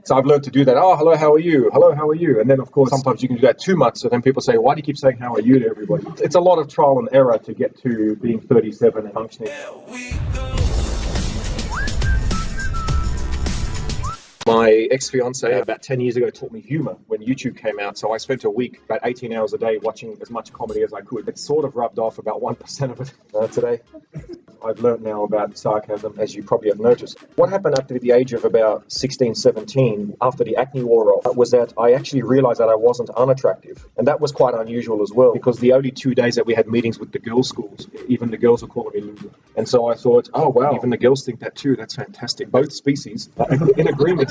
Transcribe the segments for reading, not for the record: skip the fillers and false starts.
So I've learned to do that. Oh, hello, how are you? Hello, how are you? And then, of course, sometimes you can do that too much. So then people say, why do you keep saying how are you to everybody? It's a lot of trial and error to get to being 37 and functioning. My ex-fiance about 10 years ago taught me humor when YouTube came out. So I spent a week, about 18 hours a day, watching as much comedy as I could. It sort of rubbed off about 1% of it today. I've learned now about sarcasm, as you probably have noticed. What happened after the age of about 16, 17, after the acne wore off, was that I actually realized that I wasn't unattractive. And that was quite unusual as well, because the only 2 days that we had meetings with the girls' schools, even the girls were calling me loser. And so I thought, oh, wow, even the girls think that too. That's fantastic. Both species are in agreement.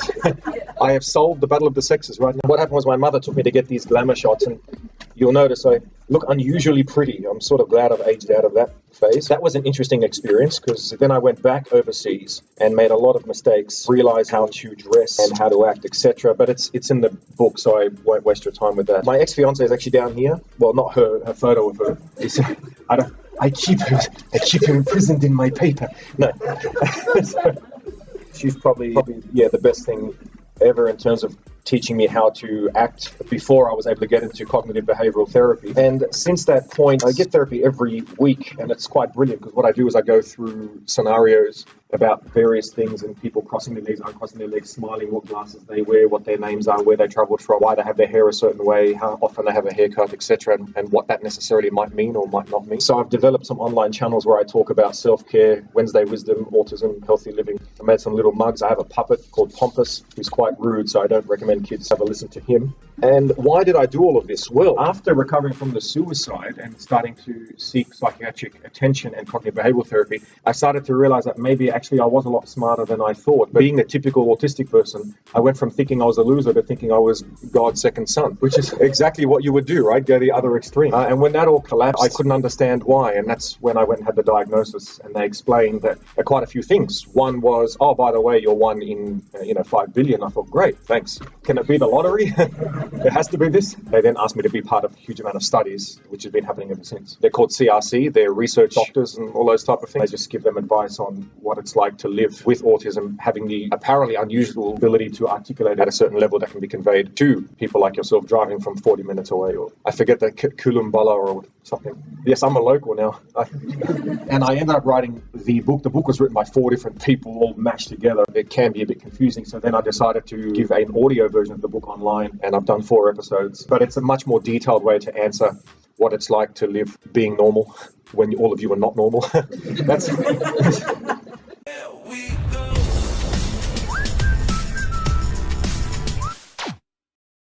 I have solved the battle of the sexes right now. What happened was my mother took me to get these glamour shots, and you'll notice I look unusually pretty. I'm sort of glad I've aged out of that phase. That was an interesting experience, because then I went back overseas and made a lot of mistakes, realized how to dress and how to act, etc. But it's in the book, so I won't waste your time with that. My ex-fiance is actually down here. Well, not her photo of her. I keep her imprisoned in my paper. No. She's probably the best thing ever in terms of teaching me how to act before I was able to get into cognitive behavioral therapy. And since that point, I get therapy every week, and it's quite brilliant, because what I do is I go through scenarios about various things and people crossing their legs, uncrossing their legs, smiling, what glasses they wear, what their names are, where they travelled from, why they have their hair a certain way, how often they have a haircut, etc., and what that necessarily might mean or might not mean. So I've developed some online channels where I talk about self-care, Wednesday wisdom, autism, healthy living. I made some little mugs. I have a puppet called Pompous, who's quite rude, so I don't recommend kids have a listen to him. And why did I do all of this? Well, after recovering from the suicide and starting to seek psychiatric attention and cognitive behavioral therapy, I started to realize that maybe actually I was a lot smarter than I thought. But being a typical autistic person, I went from thinking I was a loser to thinking I was God's second son, which is exactly what you would do, right? Go the other extreme. And when that all collapsed, I couldn't understand why. And that's when I went and had the diagnosis, and they explained that quite a few things. One was, oh, by the way, you're one in 5 billion. I thought, great, thanks. Can it be the lottery? It has to be this. They then asked me to be part of a huge amount of studies, which has been happening ever since. They're called CRC. They're research doctors and all those type of things. I just give them advice on what it's like to live with autism, having the apparently unusual ability to articulate at a certain level that can be conveyed to people like yourself driving from 40 minutes away, or I forget the Kulumbala or something. Yes, I'm a local now. And I ended up writing the book. The book was written by 4 different people all mashed together. It can be a bit confusing. So then I decided to give an audio version of the book online, and I've done 4 episodes. But it's a much more detailed way to answer what it's like to live being normal when all of you are not normal. That's